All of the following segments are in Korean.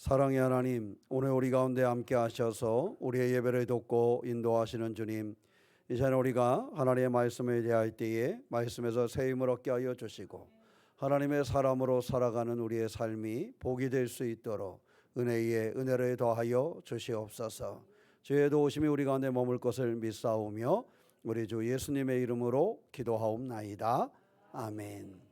사랑의 하나님, 오늘 우리 가운데 함께 하셔서 우리의 예배를 돕고 인도하시는 주님, 이제는 우리가 하나님의 말씀에 대할 때에 말씀에서 새 힘을 얻게 하여 주시고 하나님의 사람으로 살아가는 우리의 삶이 복이 될 수 있도록 은혜에 은혜를 더하여 주시옵소서. 주의 도우심이 우리 가운데 머물 것을 믿사오며 우리 주 예수님의 이름으로 기도하옵나이다. 아멘.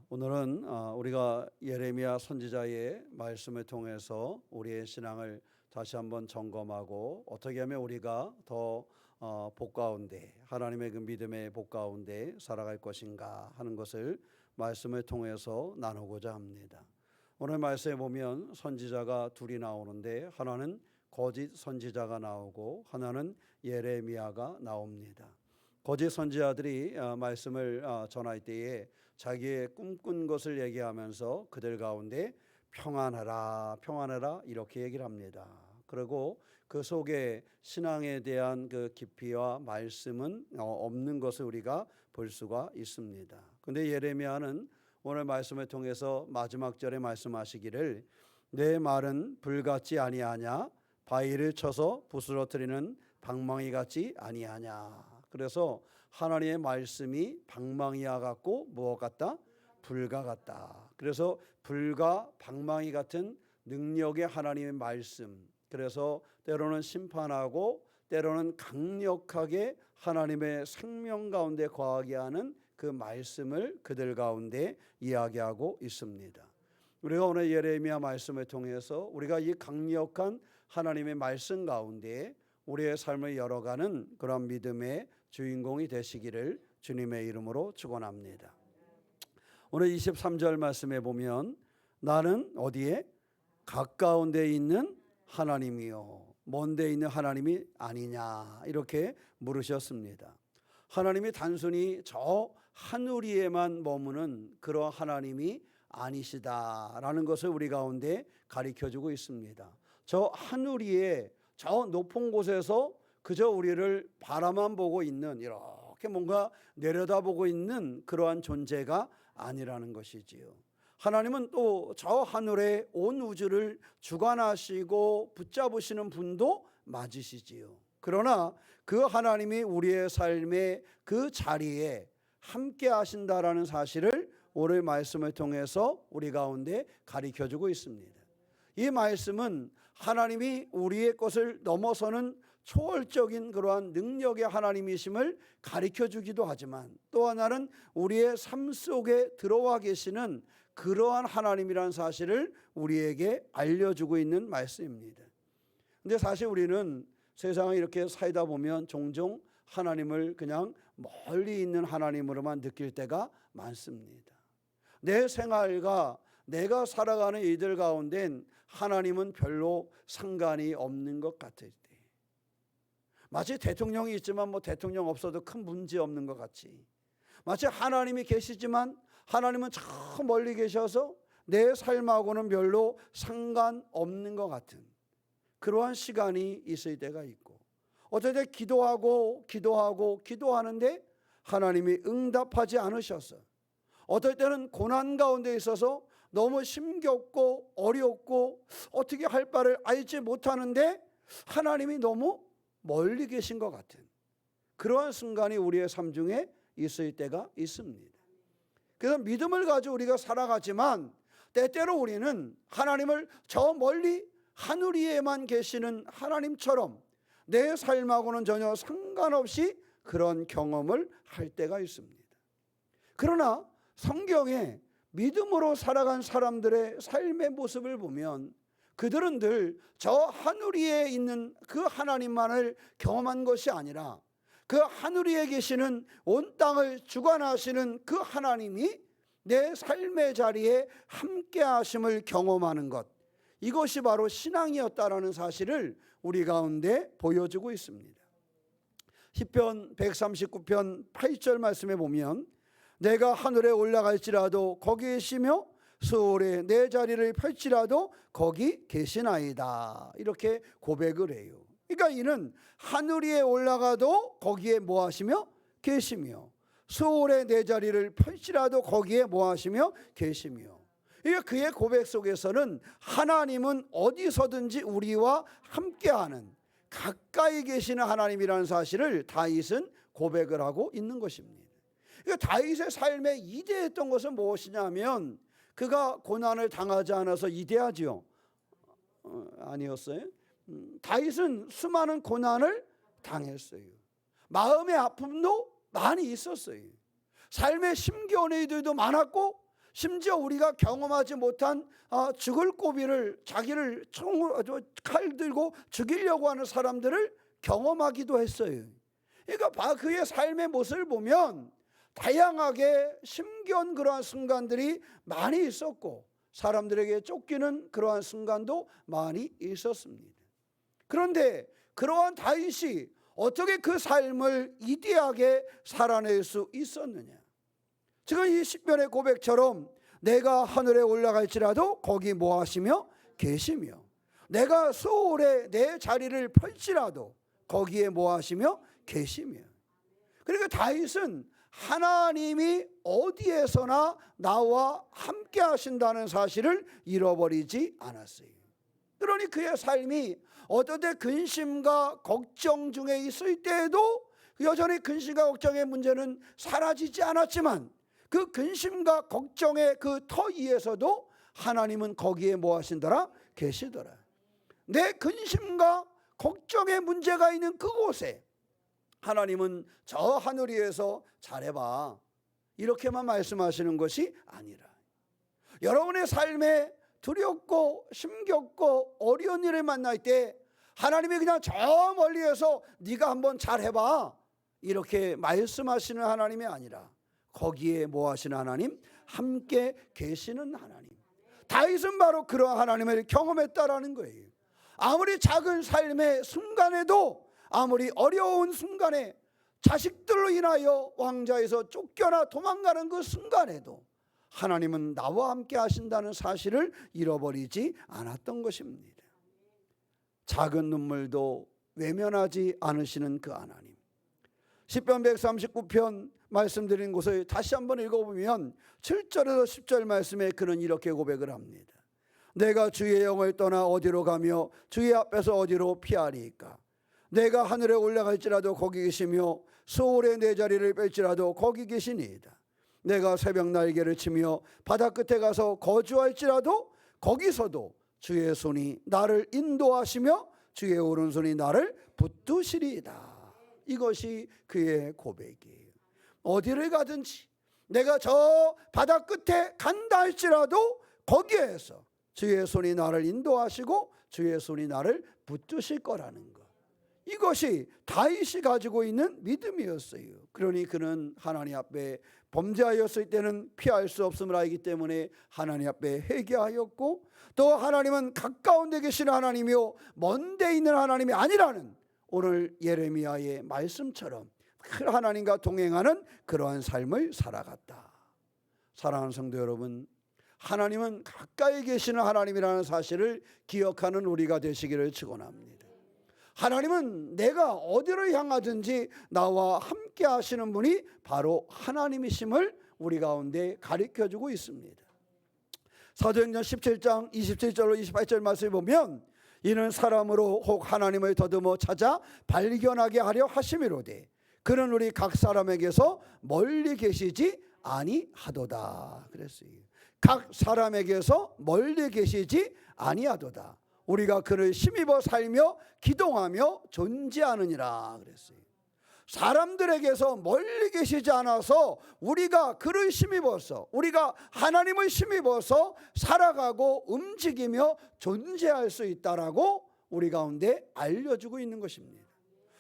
오늘은 우리가 예레미야 선지자의 말씀을 통해서 우리의 신앙을 다시 한번 점검하고 어떻게 하면 우리가 더 복 가운데, 하나님의 그 믿음의 복 가운데 살아갈 것인가 하는 것을 말씀을 통해서 나누고자 합니다. 오늘 말씀에 보면 선지자가 둘이 나오는데 하나는 거짓 선지자가 나오고 하나는 예레미야가 나옵니다. 거짓 선지자들이 말씀을 전할 때에 자기의 꿈꾼 것을 얘기하면서 그들 가운데 평안하라 평안하라 이렇게 얘기를 합니다. 그리고 그 속에 신앙에 대한 그 깊이와 말씀은 없는 것을 우리가 볼 수가 있습니다. 그런데 예레미야는 오늘 말씀을 통해서 마지막 절에 말씀하시기를 내 말은 불같지 아니하냐 바위를 쳐서 부스러뜨리는 방망이 같지 아니하냐. 그래서 하나님의 말씀이 방망이와 같고 무엇 같다? 불과 같다. 그래서 불과 방망이 같은 능력의 하나님의 말씀, 그래서 때로는 심판하고 때로는 강력하게 하나님의 생명 가운데 거하게 하는 그 말씀을 그들 가운데 이야기하고 있습니다. 우리가 오늘 예레미야 말씀을 통해서 우리가 이 강력한 하나님의 말씀 가운데 우리의 삶을 열어가는 그런 믿음의 주인공이 되시기를 주님의 이름으로 축원합니다. 오늘 23절 말씀에 보면 나는 어디에? 가까운 데 있는 하나님이요 먼 데 있는 하나님이 아니냐 이렇게 물으셨습니다. 하나님이 단순히 저 하늘 위에만 머무는 그런 하나님이 아니시다라는 것을 우리 가운데 가르쳐주고 있습니다. 저 하늘 위에 저 높은 곳에서 그저 우리를 바라만 보고 있는 이렇게 뭔가 내려다보고 있는 그러한 존재가 아니라는 것이지요. 하나님은 또 저 하늘에 온 우주를 주관하시고 붙잡으시는 분도 맞으시지요. 그러나 그 하나님이 우리의 삶의 그 자리에 함께 하신다라는 사실을 오늘 말씀을 통해서 우리 가운데 가르쳐주고 있습니다. 이 말씀은 하나님이 우리의 것을 넘어서는 초월적인 그러한 능력의 하나님이심을 가르쳐주기도 하지만 또 하나는 우리의 삶 속에 들어와 계시는 그러한 하나님이라는 사실을 우리에게 알려주고 있는 말씀입니다. 근데 사실 우리는 세상에 이렇게 살다 보면 종종 하나님을 그냥 멀리 있는 하나님으로만 느낄 때가 많습니다. 내 생활과 내가 살아가는 이들 가운데는 하나님은 별로 상관이 없는 것 같을 때, 마치 대통령이 있지만 대통령 없어도 큰 문제 없는 것 같이, 마치 하나님이 계시지만 하나님은 저 멀리 계셔서 내 삶하고는 별로 상관없는 것 같은 그러한 시간이 있을 때가 있고, 어떨 때 기도하는데 하나님이 응답하지 않으셔서, 어떨 때는 고난 가운데 있어서 너무 힘겹고 어렵고 어떻게 할 바를 알지 못하는데 하나님이 너무 멀리 계신 것 같은 그러한 순간이 우리의 삶 중에 있을 때가 있습니다. 그래서 믿음을 가지고 우리가 살아가지만 때때로 우리는 하나님을 저 멀리 하늘 위에만 계시는 하나님처럼 내 삶하고는 전혀 상관없이 그런 경험을 할 때가 있습니다. 그러나 성경에 믿음으로 살아간 사람들의 삶의 모습을 보면 그들은 늘 저 하늘 위에 있는 그 하나님만을 경험한 것이 아니라 그 하늘 위에 계시는 온 땅을 주관하시는 그 하나님이 내 삶의 자리에 함께 하심을 경험하는 것, 이것이 바로 신앙이었다라는 사실을 우리 가운데 보여주고 있습니다. 시편 139편 8절 말씀에 보면 내가 하늘에 올라갈지라도 거기 계시며 수월에 내 자리를 펼치라도 거기 계시나이다 이렇게 고백을 해요. 그러니까 이는 하늘 위에 올라가도 거기에 뭐 하시며 계시며 수월에 내 자리를 펼치라도 거기에 뭐 하시며 계시며, 그러니까 그의 고백 속에서는 하나님은 어디서든지 우리와 함께하는 가까이 계시는 하나님이라는 사실을 다윗은 고백을 하고 있는 것입니다. 그러니까 다윗의 삶에 이대했던 것은 무엇이냐면 그가 고난을 당하지 않아서 이대하지요? 아니었어요. 다윗은 수많은 고난을 당했어요. 마음의 아픔도 많이 있었어요. 삶의 힘겨운 일들도 많았고, 심지어 우리가 경험하지 못한 죽을 고비를, 자기를 칼 들고 죽이려고 하는 사람들을 경험하기도 했어요. 그러니까 그의 삶의 모습을 보면 다양하게 힘겨운 그러한 순간들이 많이 있었고, 사람들에게 쫓기는 그러한 순간도 많이 있었습니다. 그런데 그러한 다윗이 어떻게 그 삶을 이대하게 살아낼 수 있었느냐? 지금 이 시편의 고백처럼 내가 하늘에 올라갈지라도 거기 뭐 하시며 계시며, 내가 수월에 내 자리를 펼지라도 거기에 뭐 하시며 계시며. 그러니까 다윗은 하나님이 어디에서나 나와 함께 하신다는 사실을 잃어버리지 않았어요. 그러니 그의 삶이 어떤 때 근심과 걱정 중에 있을 때에도 여전히 근심과 걱정의 문제는 사라지지 않았지만, 그 근심과 걱정의 그 터 위에서도 하나님은 거기에 뭐 하신더라? 계시더라. 내 근심과 걱정의 문제가 있는 그곳에 하나님은 저 하늘 위에서 잘해봐, 이렇게만 말씀하시는 것이 아니라, 여러분의 삶에 두렵고 힘겹고 어려운 일을 만날 때 하나님이 그냥 저 멀리에서 네가 한번 잘해봐, 이렇게 말씀하시는 하나님이 아니라 거기에 뭐 하시는 하나님? 함께 계시는 하나님. 다윗은 바로 그런 하나님을 경험했다라는 거예요. 아무리 작은 삶의 순간에도, 아무리 어려운 순간에, 자식들로 인하여 왕좌에서 쫓겨나 도망가는 그 순간에도 하나님은 나와 함께 하신다는 사실을 잃어버리지 않았던 것입니다. 작은 눈물도 외면하지 않으시는 그 하나님. 시편 139편 말씀드린 곳을 다시 한번 읽어보면 7절에서 10절 말씀에 그는 이렇게 고백을 합니다. 내가 주의 영을 떠나 어디로 가며 주의 앞에서 어디로 피하리이까? 내가 하늘에 올라갈지라도 거기 계시며 수월에 내 자리를 뺄지라도 거기 계시니이다. 내가 새벽 날개를 치며 바다 끝에 가서 거주할지라도 거기서도 주의 손이 나를 인도하시며 주의 오른손이 나를 붙드시리이다. 이것이 그의 고백이에요. 어디를 가든지, 내가 저 바다 끝에 간다 할지라도 거기에서 주의 손이 나를 인도하시고 주의 손이 나를 붙드실 거라는 것. 이것이 다윗이 가지고 있는 믿음이었어요. 그러니 그는 하나님 앞에 범죄하였을 때는 피할 수 없음을 알기 때문에 하나님 앞에 회개하였고, 또 하나님은 가까운 데 계시는 하나님이요 먼 데 있는 하나님이 아니라는 오늘 예레미야의 말씀처럼 하나님과 동행하는 그러한 삶을 살아갔다. 사랑하는 성도 여러분, 하나님은 가까이 계시는 하나님이라는 사실을 기억하는 우리가 되시기를 축원합니다. 하나님은 내가 어디를 향하든지 나와 함께 하시는 분이 바로 하나님이심을 우리 가운데 가르쳐주고 있습니다. 사도행전 17장 27절로 28절 말씀을 보면, 이는 사람으로 혹 하나님을 더듬어 찾아 발견하게 하려 하심이로되 그는 우리 각 사람에게서 멀리 계시지 아니하도다 그랬어요. 각 사람에게서 멀리 계시지 아니하도다. 우리가 그를 힘입어 살며 기동하며 존재하느니라 그랬어요. 사람들에게서 멀리 계시지 않아서 우리가 그를 힘입어서, 우리가 하나님을 힘입어서 살아가고 움직이며 존재할 수 있다라고 우리 가운데 알려주고 있는 것입니다.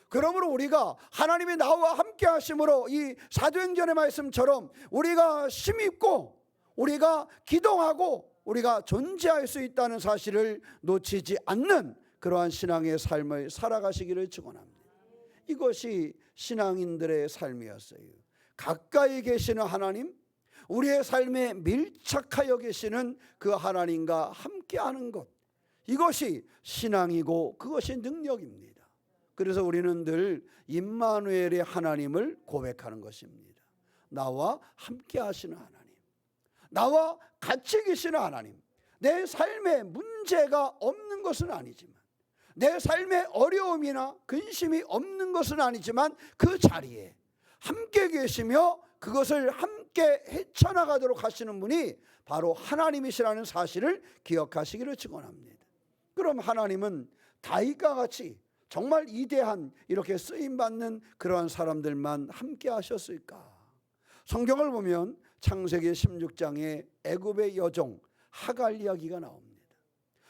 그러므로 우리가 하나님이 나와 함께 하심으로 이 사도행전의 말씀처럼 우리가 힘입고 우리가 기동하고 우리가 존재할 수 있다는 사실을 놓치지 않는 그러한 신앙의 삶을 살아가시기를 축원합니다. 이것이 신앙인들의 삶이었어요. 가까이 계시는 하나님, 우리의 삶에 밀착하여 계시는 그 하나님과 함께하는 것, 이것이 신앙이고 그것이 능력입니다. 그래서 우리는 늘 임마누엘의 하나님을 고백하는 것입니다. 나와 함께 하시는 하나님, 나와 같이 계시는 하나님, 내 삶에 문제가 없는 것은 아니지만, 내 삶에 어려움이나 근심이 없는 것은 아니지만 그 자리에 함께 계시며 그것을 함께 헤쳐나가도록 하시는 분이 바로 하나님이시라는 사실을 기억하시기를 축원합니다. 그럼 하나님은 다윗과 같이 정말 이대한 이렇게 쓰임받는 그러한 사람들만 함께 하셨을까? 성경을 보면 창세기 16장에 애굽의 여종 하갈 이야기가 나옵니다.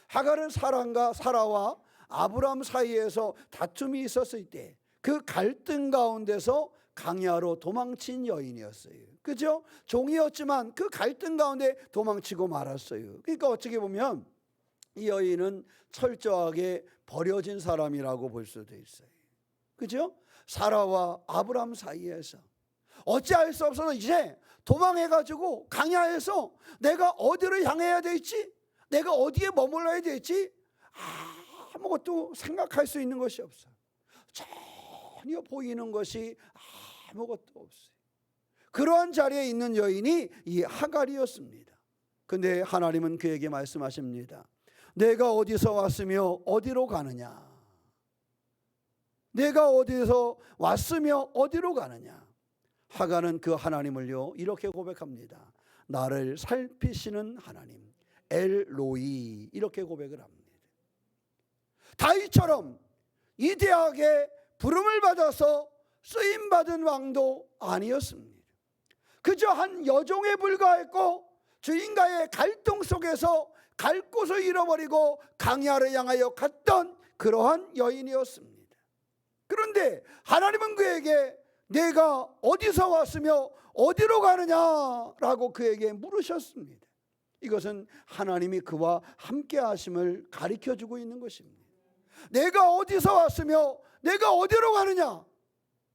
하갈은 사라와 아브람 사이에서 다툼이 있었을 때 그 갈등 가운데서 강야로 도망친 여인이었어요. 그죠? 종이었지만 그 갈등 가운데 도망치고 말았어요. 그러니까 어떻게 보면 이 여인은 철저하게 버려진 사람이라고 볼 수도 있어요. 그죠? 사라와 아브람 사이에서 어찌할 수 없어서 이제 도망해가지고 강야에서 내가 어디를 향해야 될지, 내가 어디에 머물러야 될지 아무것도 생각할 수 있는 것이 없어요. 전혀 보이는 것이 아무것도 없어요. 그러한 자리에 있는 여인이 이 하갈이었습니다. 근데 하나님은 그에게 말씀하십니다. 내가 어디서 왔으며 어디로 가느냐? 내가 어디서 왔으며 어디로 가느냐? 하갈은 그 하나님을요 이렇게 고백합니다. 나를 살피시는 하나님, 엘로이, 이렇게 고백을 합니다. 다윗처럼 이대하게 부름을 받아서 쓰임받은 왕도 아니었습니다. 그저 한 여종에 불과했고 주인과의 갈등 속에서 갈 곳을 잃어버리고 강야를 향하여 갔던 그러한 여인이었습니다. 그런데 하나님은 그에게 내가 어디서 왔으며 어디로 가느냐라고 그에게 물으셨습니다. 이것은 하나님이 그와 함께 하심을 가르쳐주고 있는 것입니다. 내가 어디서 왔으며 내가 어디로 가느냐?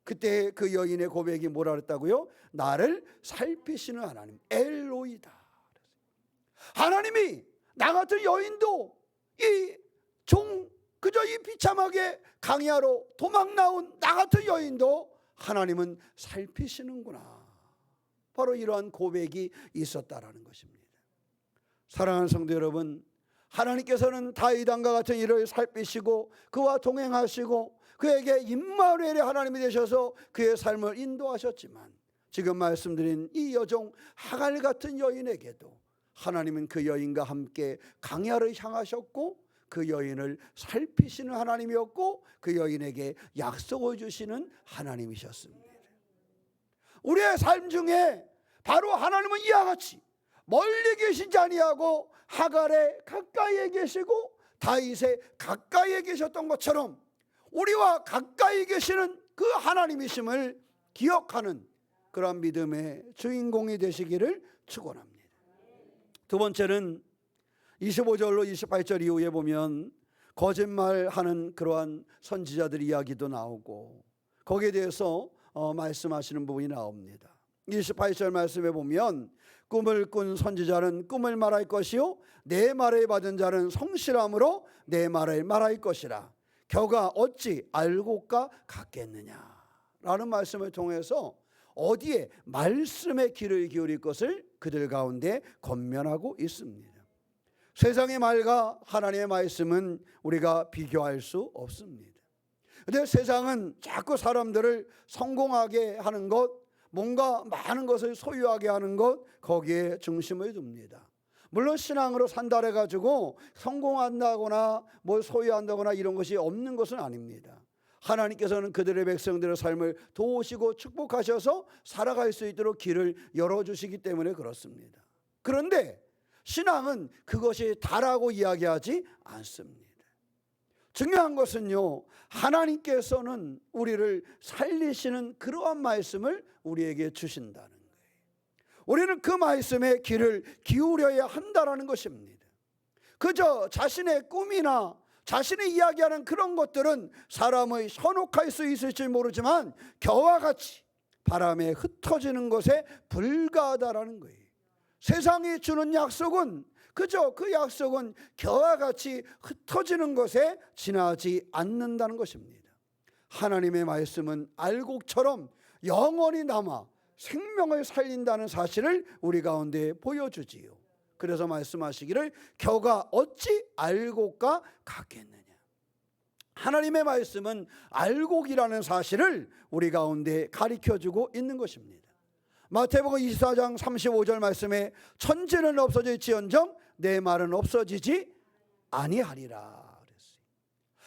그때 그 여인의 고백이 뭐라 그랬다고요? 나를 살피시는 하나님, 엘로이다. 하나님이 나 같은 여인도 그저 이 비참하게 강야로 도망 나온 나 같은 여인도 하나님은 살피시는구나. 바로 이러한 고백이 있었다라는 것입니다. 사랑하는 성도 여러분, 하나님께서는 다윗 왕과 같은 이를 살피시고 그와 동행하시고 그에게 임마누엘의 하나님이 되셔서 그의 삶을 인도하셨지만, 지금 말씀드린 이 여종 하갈 같은 여인에게도 하나님은 그 여인과 함께 강야를 향하셨고 그 여인을 살피시는 하나님이었고 그 여인에게 약속을 주시는 하나님이셨습니다. 우리의 삶 중에 바로 하나님은 이와 같이 멀리 계시지 아니하고 하갈에 가까이에 계시고 다윗에 가까이에 계셨던 것처럼 우리와 가까이 계시는 그 하나님이심을 기억하는 그런 믿음의 주인공이 되시기를 축원합니다. 두 번째는 25절로 28절 이후에 보면 거짓말하는 그러한 선지자들 이야기도 나오고 거기에 대해서 말씀하시는 부분이 나옵니다. 28절 말씀에 보면 꿈을 꾼 선지자는 꿈을 말할 것이요 내 말을 받은 자는 성실함으로 내 말을 말할 것이라. 겨가 어찌 알고가 같겠느냐 라는 말씀을 통해서 어디에 말씀의 귀를 기울일 것을 그들 가운데 권면하고 있습니다. 세상의 말과 하나님의 말씀은 우리가 비교할 수 없습니다. 그런데 세상은 자꾸 사람들을 성공하게 하는 것, 뭔가 많은 것을 소유하게 하는 것, 거기에 중심을 둡니다. 물론 신앙으로 산다해 가지고 성공한다거나 뭘 소유한다거나 이런 것이 없는 것은 아닙니다. 하나님께서는 그들의 백성들의 삶을 도우시고 축복하셔서 살아갈 수 있도록 길을 열어주시기 때문에 그렇습니다. 그런데 신앙은 그것이 다라고 이야기하지 않습니다. 중요한 것은요, 하나님께서는 우리를 살리시는 그러한 말씀을 우리에게 주신다는 거예요. 우리는 그 말씀에 귀를 기울여야 한다는 것입니다. 그저 자신의 꿈이나 자신이 이야기하는 그런 것들은 사람의 현혹할 수 있을지 모르지만 겨와 같이 바람에 흩어지는 것에 불과하다라는 거예요. 세상이 주는 약속은 그저 그 약속은 겨와 같이 흩어지는 것에 지나지 않는다는 것입니다. 하나님의 말씀은 알곡처럼 영원히 남아 생명을 살린다는 사실을 우리 가운데 보여주지요. 그래서 말씀하시기를 겨가 어찌 알곡과 같겠느냐. 하나님의 말씀은 알곡이라는 사실을 우리 가운데 가르쳐주고 있는 것입니다. 마태복음 24장 35절 말씀에 천지는 없어질지언정 내 말은 없어지지 아니하리라 그랬어요.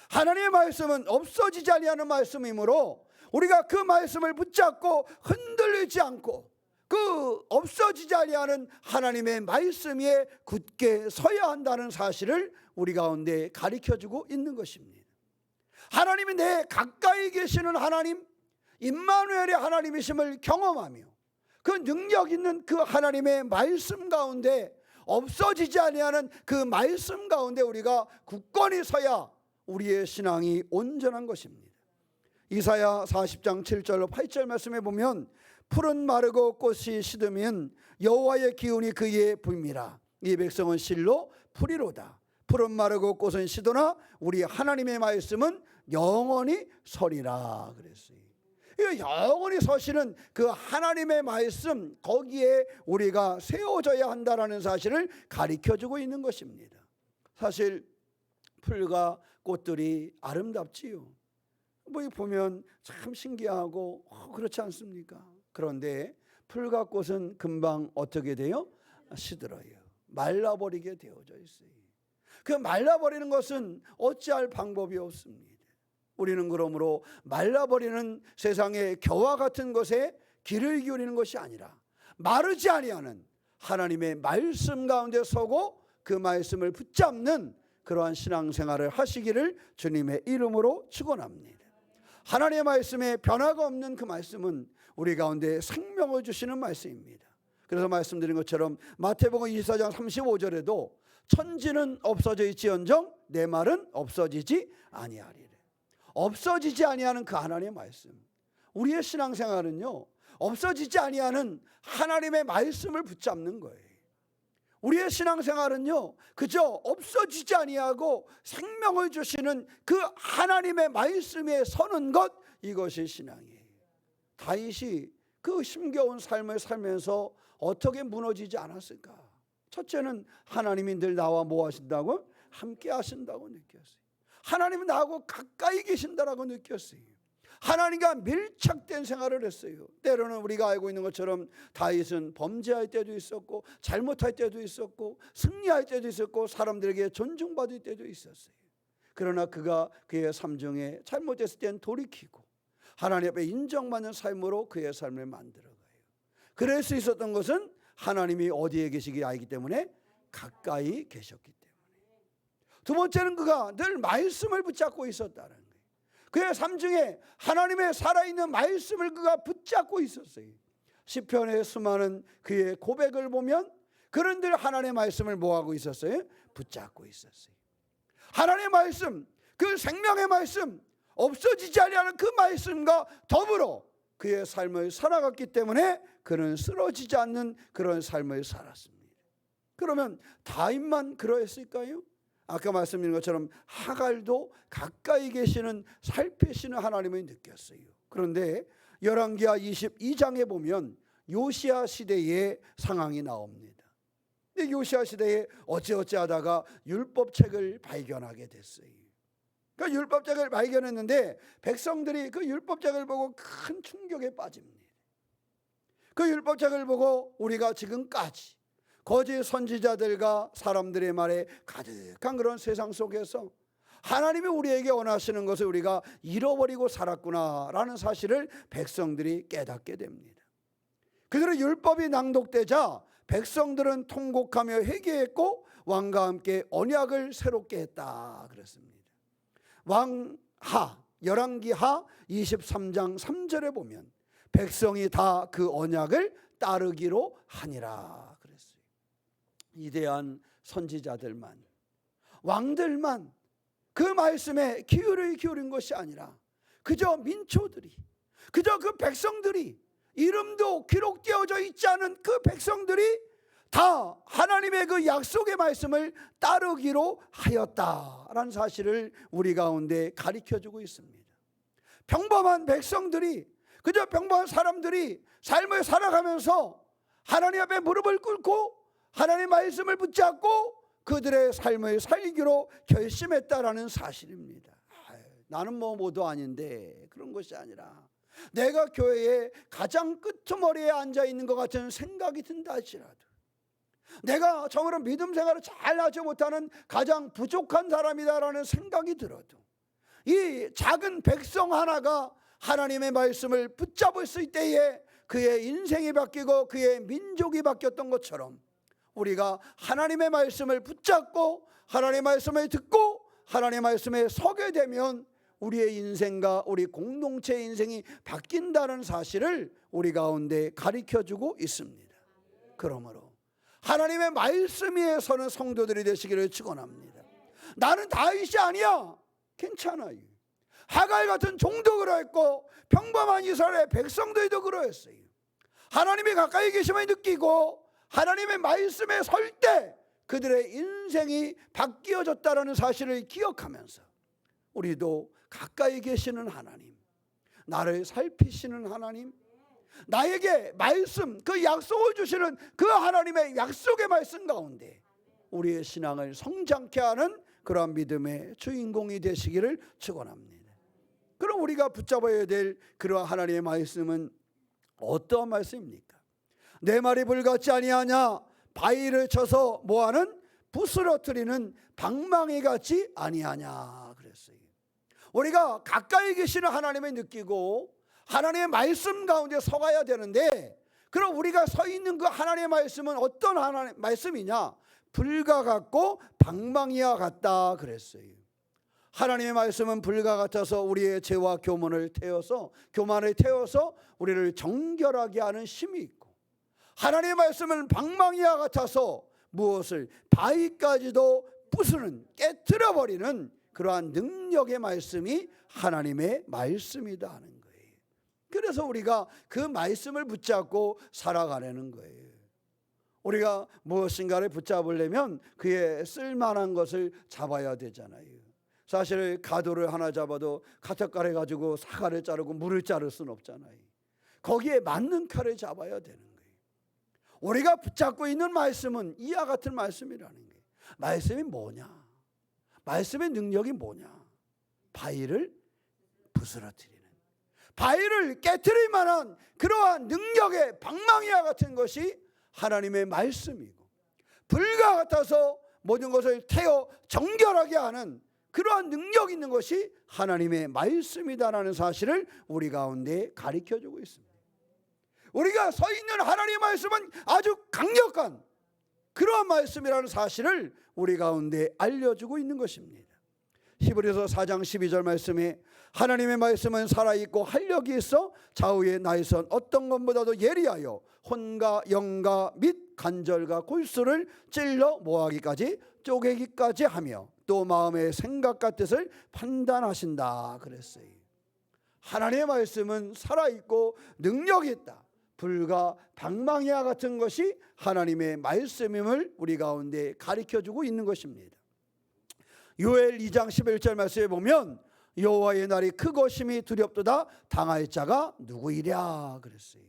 하나님의 말씀은 없어지지 아니하는 말씀이므로 우리가 그 말씀을 붙잡고 흔들리지 않고 그 없어지지 아니하는 하나님의 말씀 위에 굳게 서야 한다는 사실을 우리 가운데 가르쳐주고 있는 것입니다. 하나님이 내 가까이 계시는 하나님, 임마누엘의 하나님이심을 경험하며 그 능력 있는 그 하나님의 말씀 가운데 없어지지 아니하는 그 말씀 가운데 우리가 굳건히 서야 우리의 신앙이 온전한 것입니다. 이사야 40장 7절로 8절 말씀에 보면 풀은 마르고 꽃이 시드면 여호와의 기운이 그의 부임이라. 이 백성은 실로 풀이로다. 풀은 마르고 꽃은 시도나 우리 하나님의 말씀은 영원히 서리라 그랬어요. 영원히 서시는 그 하나님의 말씀, 거기에 우리가 세워져야 한다는 사실을 가르쳐주고 있는 것입니다. 사실 풀과 꽃들이 아름답지요. 뭐 보면 참 신기하고 그렇지 않습니까? 그런데 풀과 꽃은 금방 어떻게 돼요? 시들어요. 말라버리게 되어져 있어요. 그 말라버리는 것은 어찌할 방법이 없습니다. 우리는 그러므로 말라버리는 세상의 겨와 같은 것에 귀를 기울이는 것이 아니라 마르지 아니하는 하나님의 말씀 가운데 서고 그 말씀을 붙잡는 그러한 신앙생활을 하시기를 주님의 이름으로 축원합니다. 하나님의 말씀에 변화가 없는 그 말씀은 우리 가운데 생명을 주시는 말씀입니다. 그래서 말씀드린 것처럼 마태복음 24장 35절에도 천지는 없어져 있지언정 내 말은 없어지지 아니하리라. 없어지지 아니하는 그 하나님의 말씀. 우리의 신앙생활은요, 없어지지 아니하는 하나님의 말씀을 붙잡는 거예요. 우리의 신앙생활은요, 그저 없어지지 아니하고 생명을 주시는 그 하나님의 말씀에 서는 것, 이것이 신앙이에요. 다윗이 그 힘겨운 삶을 살면서 어떻게 무너지지 않았을까? 첫째는 하나님이 늘 나와 뭐 하신다고? 함께 하신다고 느꼈어요. 하나님은 나하고 가까이 계신다라고 느꼈어요. 하나님과 밀착된 생활을 했어요. 때로는 우리가 알고 있는 것처럼 다윗은 범죄할 때도 있었고 잘못할 때도 있었고 승리할 때도 있었고 사람들에게 존중받을 때도 있었어요. 그러나 그가 그의 삶 중에 잘못했을 때는 돌이키고 하나님 앞에 인정받는 삶으로 그의 삶을 만들어가요. 그럴 수 있었던 것은 하나님이 어디에 계시기 알기 때문에 가까이 계셨기 때문에. 두 번째는 그가 늘 말씀을 붙잡고 있었다는 거예요. 그의 삶 중에 하나님의 살아있는 말씀을 그가 붙잡고 있었어요. 시편의 수많은 그의 고백을 보면 그는 늘 하나님의 말씀을 뭐하고 있었어요? 붙잡고 있었어요. 하나님의 말씀, 그 생명의 말씀, 없어지지 아니하는 그 말씀과 더불어 그의 삶을 살아갔기 때문에 그는 쓰러지지 않는 그런 삶을 살았습니다. 그러면 다윗만 그러했을까요? 아까 말씀드린 것처럼 하갈도 가까이 계시는 살피시는 하나님을 느꼈어요. 그런데 열왕기하 22장에 보면 요시야 시대의 상황이 나옵니다. 근데 요시야 시대에 어찌어찌 하다가 율법책을 발견하게 됐어요. 그 율법책을 발견했는데 백성들이 그 율법책을 보고 큰 충격에 빠집니다. 그 율법책을 보고 우리가 지금까지 거짓 선지자들과 사람들의 말에 가득한 그런 세상 속에서 하나님이 우리에게 원하시는 것을 우리가 잃어버리고 살았구나라는 사실을 백성들이 깨닫게 됩니다. 그들의 율법이 낭독되자 백성들은 통곡하며 회개했고 왕과 함께 언약을 새롭게 했다 그랬습니다. 열왕기하 23장 3절에 보면 백성이 다 그 언약을 따르기로 하니라. 위대한 선지자들만, 왕들만 그 말씀에 귀를 기울인 것이 아니라 그저 민초들이, 그저 그 백성들이, 이름도 기록되어져 있지 않은 그 백성들이 다 하나님의 그 약속의 말씀을 따르기로 하였다라는 사실을 우리 가운데 가르쳐주고 있습니다. 평범한 백성들이 그저 평범한 사람들이 삶을 살아가면서 하나님 앞에 무릎을 꿇고 하나님의 말씀을 붙잡고 그들의 삶을 살기로 결심했다라는 사실입니다. 나는 뭐 모두 아닌데, 그런 것이 아니라 내가 교회의 가장 끄트머리에 앉아 있는 것 같은 생각이 든다 할지라도, 내가 정말로 믿음 생활을 잘 하지 못하는 가장 부족한 사람이다라는 생각이 들어도, 이 작은 백성 하나가 하나님의 말씀을 붙잡을 수 있을 때에 그의 인생이 바뀌고 그의 민족이 바뀌었던 것처럼, 우리가 하나님의 말씀을 붙잡고 하나님의 말씀을 듣고 하나님의 말씀에 서게 되면 우리의 인생과 우리 공동체의 인생이 바뀐다는 사실을 우리 가운데 가르쳐주고 있습니다. 그러므로 하나님의 말씀 위에 서는 성도들이 되시기를 축원합니다. 나는 다윗이 아니야, 괜찮아요. 하갈 같은 종도 그러했고 평범한 이스라엘의 백성들도 그러했어요. 하나님이 가까이 계심을 느끼고 하나님의 말씀에 설 때 그들의 인생이 바뀌어졌다는 사실을 기억하면서, 우리도 가까이 계시는 하나님, 나를 살피시는 하나님, 나에게 말씀, 그 약속을 주시는 그 하나님의 약속의 말씀 가운데 우리의 신앙을 성장케 하는 그러한 믿음의 주인공이 되시기를 축원합니다. 그럼 우리가 붙잡아야 될 그러한 하나님의 말씀은 어떠한 말씀입니까? 내 말이 불같지 아니하냐, 바위를 쳐서 뭐하는 부스러뜨리는 방망이 같지 아니하냐 그랬어요. 우리가 가까이 계시는 하나님을 느끼고 하나님의 말씀 가운데 서가야 되는데, 그럼 우리가 서 있는 그 하나님의 말씀은 어떤 하나님의 말씀이냐? 불과 같고 방망이와 같다 그랬어요. 하나님의 말씀은 불과 같아서 우리의 죄와 교만을 태워서 우리를 정결하게 하는 힘이 있고, 하나님의 말씀은 방망이와 같아서 무엇을 바위까지도 부수는, 깨트려 버리는 그러한 능력의 말씀이 하나님의 말씀이다 하는 거예요. 그래서 우리가 그 말씀을 붙잡고 살아가려는 거예요. 우리가 무엇인가를 붙잡으려면 그에 쓸만한 것을 잡아야 되잖아요. 사실 가도를 하나 잡아도 가택칼을 가지고 사과를 자르고 물을 자를 수는 없잖아요. 거기에 맞는 칼을 잡아야 되는 거예요. 우리가 붙잡고 있는 말씀은 이와 같은 말씀이라는 거예요. 말씀이 뭐냐? 말씀의 능력이 뭐냐? 바위를 부스러뜨리는, 바위를 깨트릴 만한 그러한 능력의 방망이와 같은 것이 하나님의 말씀이고, 불과 같아서 모든 것을 태워 정결하게 하는 그러한 능력 있는 것이 하나님의 말씀이다라는 사실을 우리 가운데 가르쳐주고 있습니다. 우리가 서 있는 하나님의 말씀은 아주 강력한 그러한 말씀이라는 사실을 우리 가운데 알려주고 있는 것입니다. 히브리서 4장 12절 말씀에 하나님의 말씀은 살아있고 활력이 있어 좌우의 나에선 어떤 것보다도 예리하여 혼과 영과 및 관절과 골수를 찔러 모하기까지 쪼개기까지 하며 또 마음의 생각과 뜻을 판단하신다 그랬어요. 하나님의 말씀은 살아있고 능력이 있다. 불과 방망이와 같은 것이 하나님의 말씀임을 우리 가운데 가르쳐주고 있는 것입니다. 요엘 2장 11절 말씀에 보면 여호와의 날이 크고 심히 두렵도다, 당할 자가 누구이랴 그랬어요.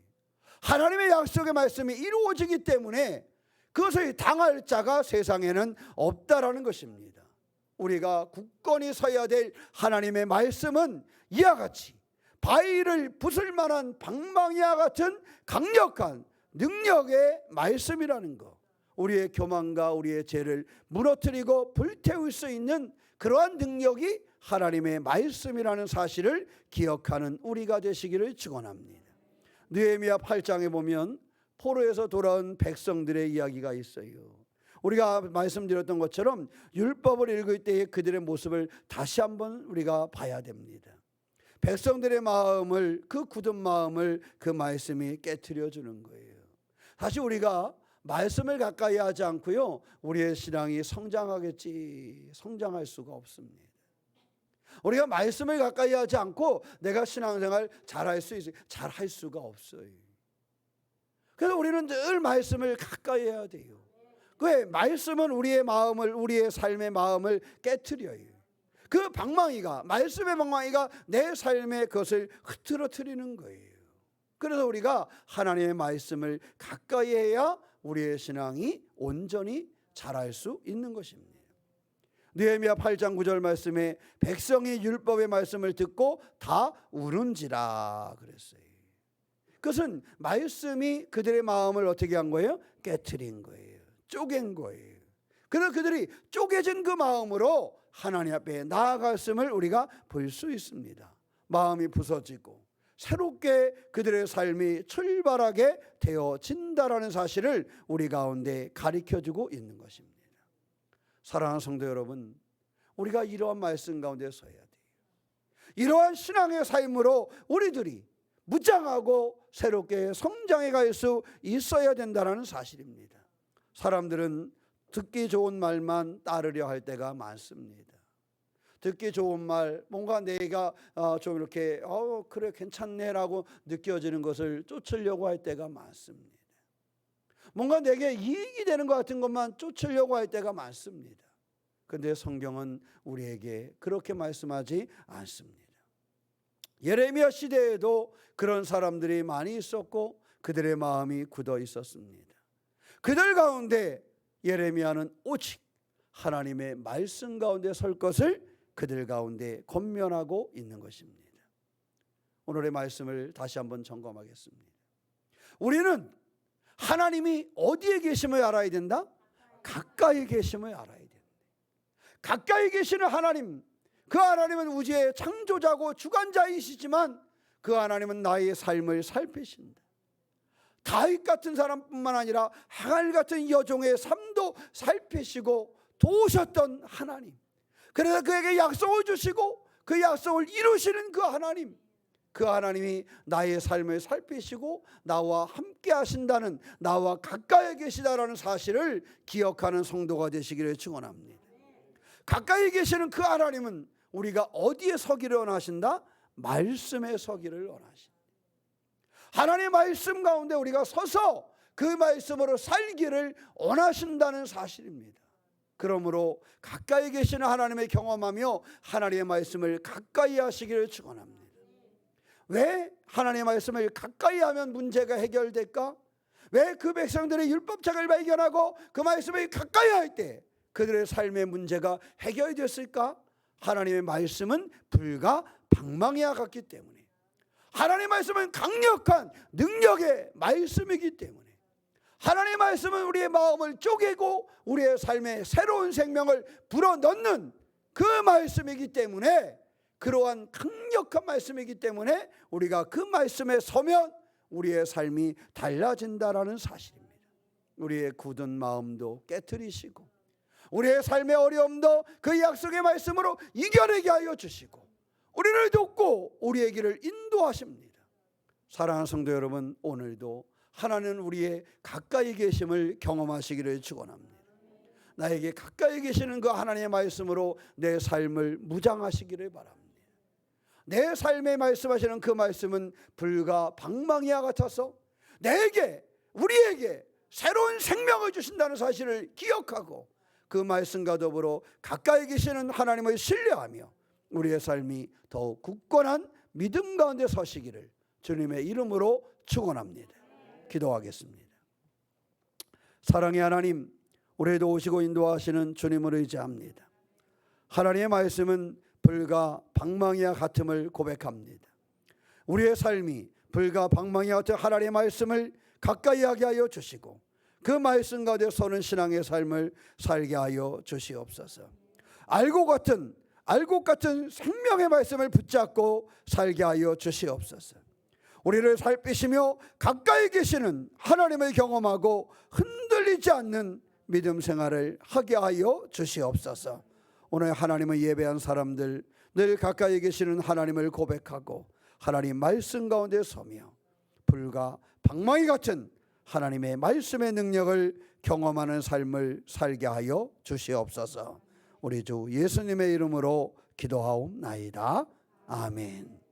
하나님의 약속의 말씀이 이루어지기 때문에 그것을 당할 자가 세상에는 없다라는 것입니다. 우리가 굳건히 서야 될 하나님의 말씀은 이와 같이 바위를 부술 만한 방망이와 같은 강력한 능력의 말씀이라는 것, 우리의 교만과 우리의 죄를 무너뜨리고 불태울 수 있는 그러한 능력이 하나님의 말씀이라는 사실을 기억하는 우리가 되시기를 축원합니다. 느헤미야 8장에 보면 포로에서 돌아온 백성들의 이야기가 있어요. 우리가 말씀드렸던 것처럼 율법을 읽을 때의 그들의 모습을 다시 한번 우리가 봐야 됩니다. 백성들의 마음을, 그 굳은 마음을 그 말씀이 깨트려 주는 거예요. 사실 우리가 말씀을 가까이 하지 않고요, 우리의 신앙이 성장하겠지, 성장할 수가 없습니다. 우리가 말씀을 가까이 하지 않고 내가 신앙생활 잘할 수 있어요? 잘할 수가 없어요. 그래서 우리는 늘 말씀을 가까이 해야 돼요. 왜? 말씀은 우리의 마음을, 우리의 삶의 마음을 깨트려요. 그 방망이가, 말씀의 방망이가 내 삶의 것을 흐트러뜨리는 거예요. 그래서 우리가 하나님의 말씀을 가까이 해야 우리의 신앙이 온전히 자랄 수 있는 것입니다. 느헤미야 8장 9절 말씀에 백성이 율법의 말씀을 듣고 다 우는지라 그랬어요. 그것은 말씀이 그들의 마음을 어떻게 한 거예요? 깨트린 거예요. 쪼갠 거예요. 그래서 그들이 쪼개진 그 마음으로 하나님 앞에 나아갔음을 우리가 볼 수 있습니다. 마음이 부서지고 새롭게 그들의 삶이 출발하게 되어진다라는 사실을 우리 가운데 가르쳐주고 있는 것입니다. 사랑하는 성도 여러분, 우리가 이러한 말씀 가운데 서야 돼요. 이러한 신앙의 삶으로 우리들이 무장하고 새롭게 성장해 갈 수 있어야 된다는 사실입니다. 사람들은 듣기 좋은 말만 따르려 할 때가 많습니다. 듣기 좋은 말, 뭔가 내가 좀 이렇게 그래 괜찮네라고 느껴지는 것을 쫓으려고 할 때가 많습니다. 뭔가 내게 이익이 되는 것 같은 것만 쫓으려고 할 때가 많습니다. 그런데 성경은 우리에게 그렇게 말씀하지 않습니다. 예레미야 시대에도 그런 사람들이 많이 있었고 그들의 마음이 굳어 있었습니다. 그들 가운데 예레미야는 오직 하나님의 말씀 가운데 설 것을 그들 가운데 권면하고 있는 것입니다. 오늘의 말씀을 다시 한번 점검하겠습니다. 우리는 하나님이 어디에 계심을 알아야 된다? 가까이 계심을 알아야 된다. 가까이 계시는 하나님, 그 하나님은 우주의 창조자고 주관자이시지만 그 하나님은 나의 삶을 살피신다. 다윗 같은 사람뿐만 아니라 하갈 같은 여종의 삶도 살피시고 도우셨던 하나님, 그래서 그에게 약속을 주시고 그 약속을 이루시는 그 하나님, 그 하나님이 나의 삶을 살피시고 나와 함께 하신다는, 나와 가까이 계시다라는 사실을 기억하는 성도가 되시기를 축원합니다. 가까이 계시는 그 하나님은 우리가 어디에 서기를 원하신다? 말씀에 서기를 원하신다. 하나님의 말씀 가운데 우리가 서서 그 말씀으로 살기를 원하신다는 사실입니다. 그러므로 가까이 계시는 하나님을 경험하며 하나님의 말씀을 가까이 하시기를 축원합니다. 왜 하나님의 말씀을 가까이 하면 문제가 해결될까? 왜 그 백성들의 율법책을 발견하고 그 말씀을 가까이 할 때 그들의 삶의 문제가 해결됐을까? 하나님의 말씀은 불과 방망이와 같기 때문에, 하나님의 말씀은 강력한 능력의 말씀이기 때문에, 하나님의 말씀은 우리의 마음을 쪼개고 우리의 삶에 새로운 생명을 불어넣는 그 말씀이기 때문에, 그러한 강력한 말씀이기 때문에 우리가 그 말씀에 서면 우리의 삶이 달라진다라는 사실입니다. 우리의 굳은 마음도 깨트리시고 우리의 삶의 어려움도 그 약속의 말씀으로 이겨내게 하여 주시고 우리를 돕고 우리의 길을 인도하십니다. 사랑하는 성도 여러분, 오늘도 하나님은 우리의 가까이 계심을 경험하시기를 축원합니다. 나에게 가까이 계시는 그 하나님의 말씀으로 내 삶을 무장하시기를 바랍니다. 내 삶에 말씀하시는 그 말씀은 불과 방망이와 같아서 내게, 우리에게 새로운 생명을 주신다는 사실을 기억하고 그 말씀과 더불어 가까이 계시는 하나님을 신뢰하며 우리의 삶이 더욱 굳건한 믿음 가운데 서시기를 주님의 이름으로 축원합니다. 기도하겠습니다. 사랑의 하나님, 우리에도 오시고 인도하시는 주님을 의지합니다. 하나님의 말씀은 불과 방망이와 같음을 고백합니다. 우리의 삶이 불과 방망이와 같은 하나님의 말씀을 가까이 하게 하여 주시고 그 말씀 가운데 서는 신앙의 삶을 살게 하여 주시옵소서. 알고 같은 생명의 말씀을 붙잡고 살게 하여 주시옵소서. 우리를 살피시며 가까이 계시는 하나님을 경험하고 흔들리지 않는 믿음 생활을 하게 하여 주시옵소서. 오늘 하나님을 예배한 사람들, 늘 가까이 계시는 하나님을 고백하고 하나님 말씀 가운데 서며 불과 방망이 같은 하나님의 말씀의 능력을 경험하는 삶을 살게 하여 주시옵소서. 우리 주 예수님의 이름으로 기도하옵나이다. 아멘.